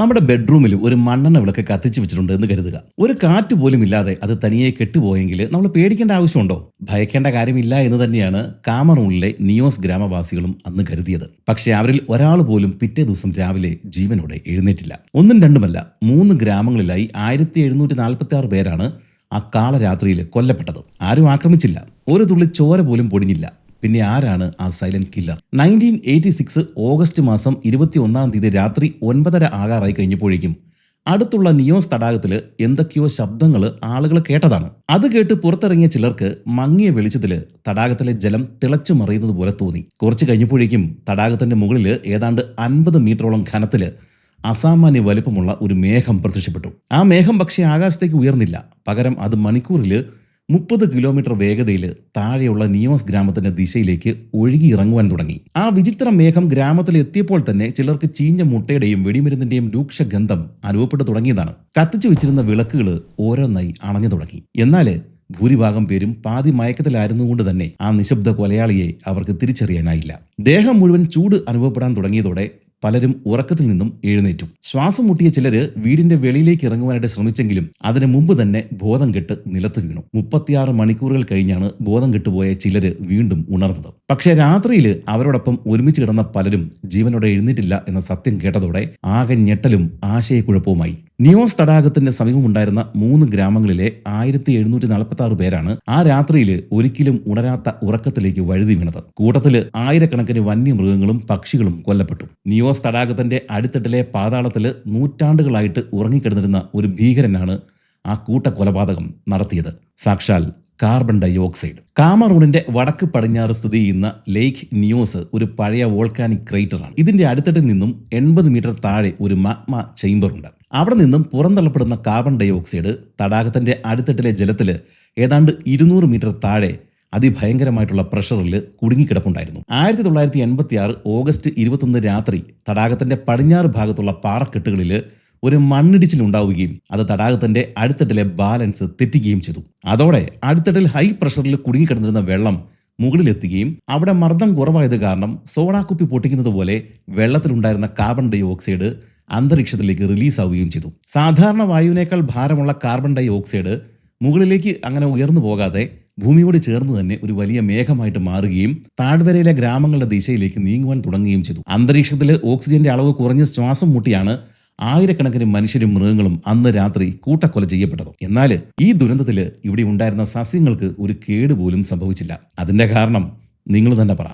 നമ്മുടെ ബെഡ്റൂമിൽ ഒരു മണ്ണെണ്ണ വിളക്ക് കത്തിച്ചു വെച്ചിട്ടുണ്ട് എന്ന് കരുതുക. ഒരു കാറ്റ് പോലും ഇല്ലാതെ അത് തനിയെ കെട്ടുപോയെങ്കിൽ നമ്മൾ പേടിക്കേണ്ട ആവശ്യമുണ്ടോ? ഭയക്കേണ്ട കാര്യമില്ല എന്ന് തന്നെയാണ് കാമറൂണിലെ നിയോസ് ഗ്രാമവാസികളും അന്ന് കരുതിയത്. പക്ഷേ അവരിൽ ഒരാൾ പോലും പിറ്റേ ദിവസം രാവിലെ ജീവനോടെ എഴുന്നേറ്റില്ല. ഒന്നും രണ്ടുമല്ല, 3 ഗ്രാമങ്ങളിലായി 1746 പേരാണ് ആ കാളരാത്രിയിൽ കൊല്ലപ്പെട്ടത്. ആരും ആക്രമിച്ചില്ല, ഒരു തുള്ളി ചോര പോലും പൊടിഞ്ഞില്ല. പിന്നെ ആരാണ് ആ സൈലന്റ് കില്ലർ? 1986 ഓഗസ്റ്റ് മാസം 21-ാം തീയതി രാത്രി 9:30 ആകാറായി കഴിഞ്ഞപ്പോഴേക്കും അടുത്തുള്ള നിയോസ് തടാകത്തിൽ എന്തൊക്കെയോ ശബ്ദങ്ങൾ ആളുകൾ കേട്ടതാണ്. അത് കേട്ട് പുറത്തിറങ്ങിയ ചിലർക്ക് മങ്ങിയ വെളിച്ചത്തിൽ തടാകത്തിലെ ജലം തിളച്ചു മറിയുന്നത് പോലെ തോന്നി. കുറച്ച് കഴിഞ്ഞപ്പോഴേക്കും തടാകത്തിന്റെ മുകളിൽ ഏതാണ്ട് 50 മീറ്ററോളം ഘനത്തിൽ അസാമാന്യ വലുപ്പമുള്ള ഒരു മേഘം പ്രത്യക്ഷപ്പെട്ടു. ആ മേഘം പക്ഷേ ആകാശത്തേക്ക് ഉയർന്നില്ല. പകരം അത് മണിക്കൂറിൽ 30 കിലോമീറ്റർ വേഗതയിൽ താഴെയുള്ള നിയോസ് ഗ്രാമത്തിന്റെ ദിശയിലേക്ക് ഒഴുകി ഇറങ്ങുവാൻ തുടങ്ങി. ആ വിചിത്ര മേഘം ഗ്രാമത്തിൽ എത്തിയപ്പോൾ തന്നെ ചിലർക്ക് ചീഞ്ഞ മുട്ടയുടെയും വെടിമരുന്നിന്റെയും രൂക്ഷഗന്ധം അനുഭവപ്പെട്ടു തുടങ്ങിയതാണ്. കത്തിച്ചു വെച്ചിരുന്ന വിളക്കുകൾ ഓരോന്നായി അണഞ്ഞു തുടങ്ങി. എന്നാൽ ഭൂരിഭാഗം പേരും പാതി മയക്കത്തിലായിരുന്നുകൊണ്ട് തന്നെ ആ നിശബ്ദ കൊലയാളിയെ അവർക്ക് തിരിച്ചറിയാനായില്ല. ദേഹം മുഴുവൻ ചൂട് അനുഭവപ്പെടാൻ തുടങ്ങിയതോടെ പലരും ഉറക്കത്തിൽ നിന്നും എഴുന്നേറ്റു. ശ്വാസം മുട്ടിയ ചിലര് വീടിന്റെ വെളിയിലേക്ക് ഇറങ്ങുവാനായിട്ട് ശ്രമിച്ചെങ്കിലും അതിനു മുമ്പ് തന്നെ ബോധം കെട്ട് നിലത്ത് വീണു. 36 മണിക്കൂറുകൾ കഴിഞ്ഞാണ് ബോധം കെട്ടുപോയ ചിലര് വീണ്ടും ഉണർന്നത്. പക്ഷേ രാത്രിയിൽ അവരോടൊപ്പം ഒരുമിച്ച് കിടന്ന പലരും ജീവനോടെ എഴുന്നേറ്റില്ല എന്ന സത്യം കേട്ടതോടെ ആകെ ഞെട്ടലും ആശയക്കുഴപ്പവുമായി. നിയോസ് തടാകത്തിന്റെ സമീപമുണ്ടായിരുന്ന 3 ഗ്രാമങ്ങളിലെ 1746 പേരാണ് ആ രാത്രിയിൽ ഒരിക്കലും ഉണരാത്ത ഉറക്കത്തിലേക്ക് വഴുതി വീണത്. കൂട്ടത്തില് ആയിരക്കണക്കിന് വന്യമൃഗങ്ങളും പക്ഷികളും കൊല്ലപ്പെട്ടു. നിയോസ് തടാകത്തിന്റെ അടിത്തട്ടിലെ പാതാളത്തില് നൂറ്റാണ്ടുകളായിട്ട് ഉറങ്ങിക്കിടന്നിരുന്ന ഒരു ഭീകരനാണ് ആ കൂട്ടക്കൊലപാതകം നടത്തിയത്. സാക്ഷാൽ കാർബൺ ഡൈ ഓക്സൈഡ്. കാമറൂണിന്റെ വടക്ക് പടിഞ്ഞാറ് സ്ഥിതി ചെയ്യുന്ന ലേക്ക് നിയോസ് ഒരു പഴയ വോൾക്കാനിക് ക്രേറ്ററാണ്. ഇതിന്റെ അടിത്തട്ടിൽ നിന്നും 80 മീറ്റർ താഴെ ഒരു മാഗ്മ ചേംബർ ഉണ്ട്. അവിടെ നിന്നും പുറന്തള്ളപ്പെടുന്ന കാർബൺ ഡൈ ഓക്സൈഡ് തടാകത്തിന്റെ അടിത്തട്ടിലെ ജലത്തിൽ ഏതാണ്ട് 200 മീറ്റർ താഴെ അതിഭയങ്കരമായിട്ടുള്ള പ്രഷറിൽ കുടുങ്ങിക്കിടപ്പുണ്ടായിരുന്നു. 1986 ഓഗസ്റ്റ് 21 രാത്രി തടാകത്തിന്റെ പടിഞ്ഞാറ് ഭാഗത്തുള്ള പാറക്കെട്ടുകളിൽ ഒരു മണ്ണിടിച്ചിലുണ്ടാവുകയും അത് തടാകത്തിന്റെ അടിത്തട്ടിലെ ബാലൻസ് തെറ്റിക്കുകയും ചെയ്തു. അതോടെ അടിത്തട്ടിൽ ഹൈ പ്രഷറിൽ കുടുങ്ങിക്കിടന്നിരുന്ന വെള്ളം മുകളിലെത്തുകയും അവിടെ മർദ്ദം കുറവായത് കാരണം സോഡാക്കുപ്പി പൊട്ടിക്കുന്നത് പോലെ വെള്ളത്തിലുണ്ടായിരുന്ന കാർബൺ ഡൈ ഓക്സൈഡ് അന്തരീക്ഷത്തിലേക്ക് റിലീസ് ആവുകയും ചെയ്തു. സാധാരണ വായുവിനേക്കാൾ ഭാരമുള്ള കാർബൺ ഡൈ ഓക്സൈഡ് മുകളിലേക്ക് അങ്ങനെ ഉയർന്നു പോകാതെ ഭൂമിയോട് ചേർന്ന് തന്നെ ഒരു വലിയ മേഘമായിട്ട് മാറുകയും താഴ്വരയിലെ ഗ്രാമങ്ങളുടെ ദിശയിലേക്ക് നീങ്ങുവാൻ തുടങ്ങുകയും ചെയ്തു. അന്തരീക്ഷത്തിൽ ഓക്സിജന്റെ അളവ് കുറഞ്ഞ് ശ്വാസം മുട്ടിയാണ് ആയിരക്കണക്കിന് മനുഷ്യരും മൃഗങ്ങളും അന്ന് രാത്രി കൂട്ടക്കൊല ചെയ്യപ്പെട്ടത്. എന്നാൽ ഈ ദുരന്തത്തിൽ ഇവിടെ ഉണ്ടായിരുന്ന സസ്യങ്ങൾക്ക് ഒരു കേടുപോലും സംഭവിച്ചില്ല. അതിന്റെ കാരണം നിങ്ങൾ തന്നെ പറ.